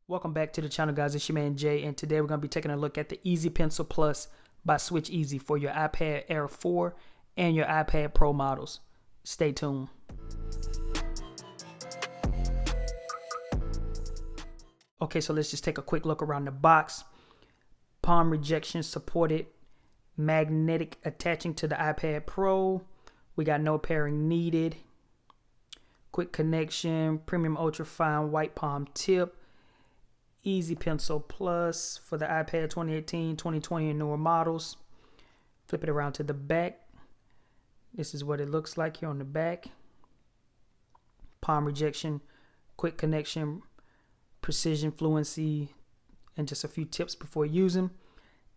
Welcome back to the channel, guys. It's your man Jay, and today we're going to be taking a look at the Easy Pencil Plus by Switch Easy for your iPad Air 4 and your iPad Pro models. Stay tuned. Okay, so let's just take a quick look around the box. Palm rejection supported, magnetic attaching to the iPad Pro. We got no pairing needed. Quick connection, premium ultra fine white palm tip. Easy Pencil Plus for the iPad 2018, 2020 and newer models. Flip it around to the back. This is what it looks like here on the back. Palm rejection, quick connection, precision, fluency, and just a few tips before using.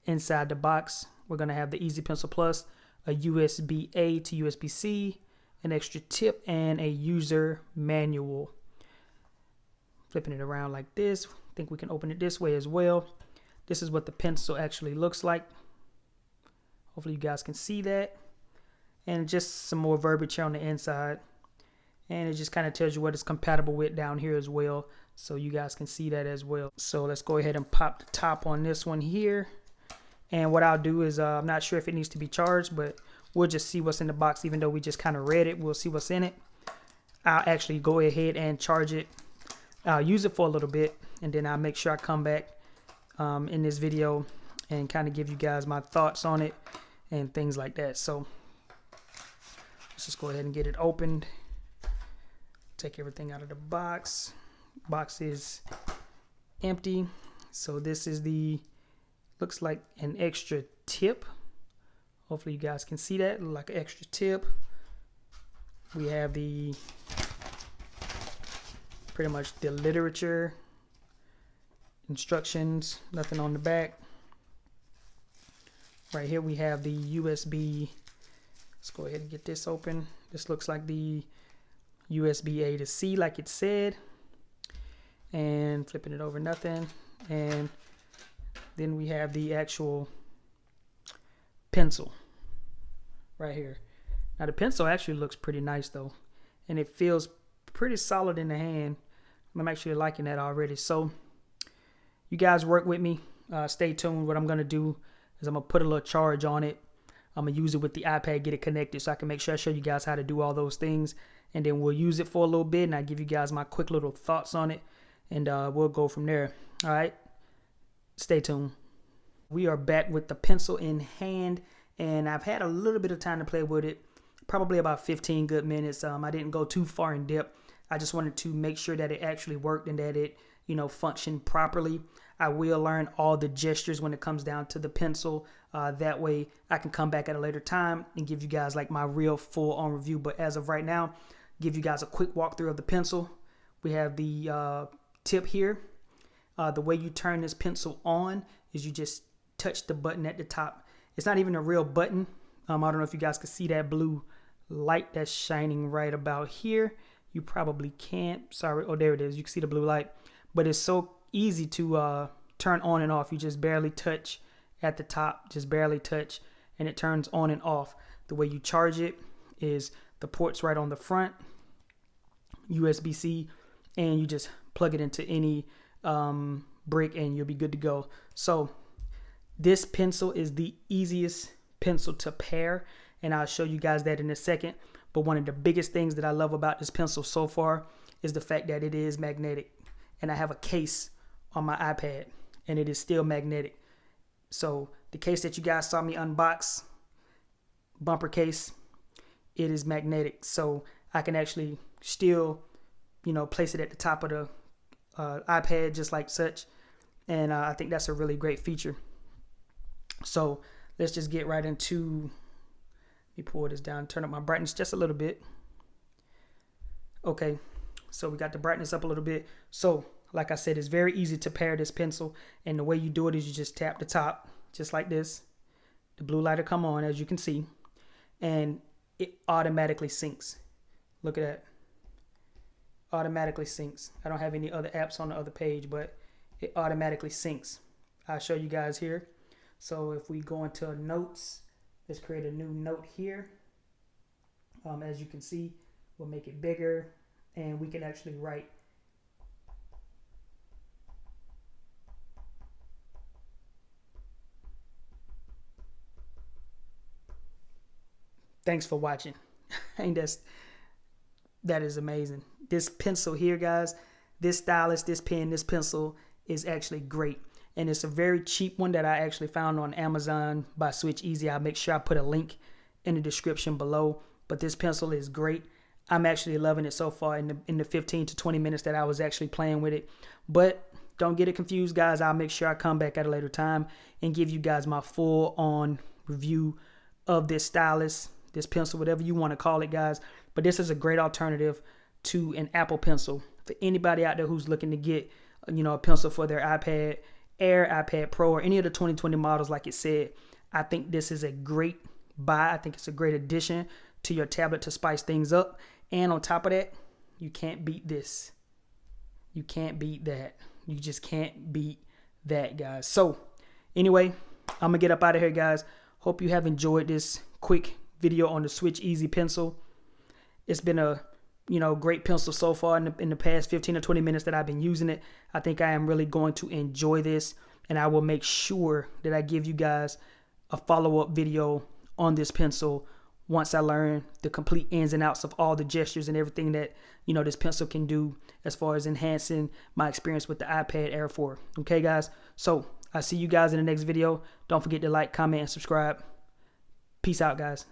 Inside the box, we're going to have the Easy Pencil Plus, a USB-A to USB-C, an extra tip, and a user manual. Flipping it around like this. I think we can open it this way as well. This is what the pencil actually looks like. Hopefully you guys can see that. And just some more verbiage here on the inside. And it just kind of tells you what it's compatible with down here as well, so you guys can see that as well. So let's go ahead and pop the top on this one here. And what I'll do is, I'm not sure if it needs to be charged, but we'll just see what's in the box. Even though we just kind of read it, we'll see what's in it. I'll actually go ahead and charge it. I'll use it for a little bit, and then I'll make sure I come back in this video and kind of give you guys my thoughts on it and things like that. So let's just go ahead and get it opened. Take everything out of the box. Box is empty. So this is looks like an extra tip. Hopefully you guys can see that, like an extra tip. We have pretty much the literature, instructions, nothing on the back. Right here we have the USB. Let's go ahead and get this open. This looks like the USB-A to C, like it said. And flipping it over, nothing. And then we have the actual pencil right here. Now the pencil actually looks pretty nice though, and it feels pretty solid in the hand. I'm actually liking that already. So you guys work with me. Stay tuned. What I'm going to do is I'm going to put a little charge on it. I'm going to use it with the iPad, get it connected so I can make sure I show you guys how to do all those things. And then we'll use it for a little bit, and I'll give you guys my quick little thoughts on it. And we'll go from there. All right. Stay tuned. We are back with the pencil in hand, and I've had a little bit of time to play with it. Probably about 15 good minutes. I didn't go too far in depth. I just wanted to make sure that it actually worked and that it, functioned properly. I will learn all the gestures when it comes down to the pencil. That way I can come back at a later time and give you guys like my real full on review. But as of right now, give you guys a quick walkthrough of the pencil. We have the tip here. The way you turn this pencil on is you just touch the button at the top. It's not even a real button. I don't know if you guys can see that blue light that's shining right about here. You probably can't. Sorry. Oh, there it is. You can see the blue light. But it's so easy to turn on and off. You just barely touch at the top. Just barely touch. And it turns on and off. The way you charge it is the ports right on the front. USB-C. And you just plug it into any brick and you'll be good to go. So this pencil is the easiest pencil to pair. And I'll show you guys that in a second. But one of the biggest things that I love about this pencil so far is the fact that it is magnetic. And I have a case on my iPad, and it is still magnetic. So the case that you guys saw me unbox, bumper case, it is magnetic. So I can actually still, place it at the top of the iPad just like such. And I think that's a really great feature. So let's just get right into... Let me pull this down, turn up my brightness just a little bit. Okay, so we got the brightness up a little bit. So, like I said, it's very easy to pair this pencil. And the way you do it is you just tap the top, just like this. The blue light will come on, as you can see. And it automatically syncs. Look at that. Automatically syncs. I don't have any other apps on the other page, but it automatically syncs. I'll show you guys here. So if we go into notes, let's create a new note here. As you can see, we'll make it bigger, and we can actually write Thanks for watching. And that is amazing. This pencil here, guys, this stylus, this pen, this pencil is actually great. And it's a very cheap one that I actually found on Amazon by Switch Easy. I'll make sure I put a link in the description below. But this pencil is great. I'm actually loving it so far in the 15 to 20 minutes that I was actually playing with it. But don't get it confused, guys. I'll make sure I come back at a later time and give you guys my full-on review of this stylus, this pencil, whatever you want to call it, guys. But this is a great alternative to an Apple Pencil for anybody out there who's looking to get, a pencil for their iPad Air, iPad Pro, or any of the 2020 models. Like it said, I think this is a great buy. I think it's a great addition to your tablet to spice things up. And on top of that, you can't beat this. You can't beat that. You just can't beat that, guys. So anyway, I'm gonna get up out of here, guys. Hope you have enjoyed this quick video on the Switch Easy pencil. It's been a great pencil so far in the past 15 or 20 minutes that I've been using it. I think I am really going to enjoy this, and I will make sure that I give you guys a follow-up video on this pencil once I learn the complete ins and outs of all the gestures and everything that this pencil can do as far as enhancing my experience with the iPad Air 4. Okay, guys? So I'll see you guys in the next video. Don't forget to like, comment, and subscribe. Peace out, guys.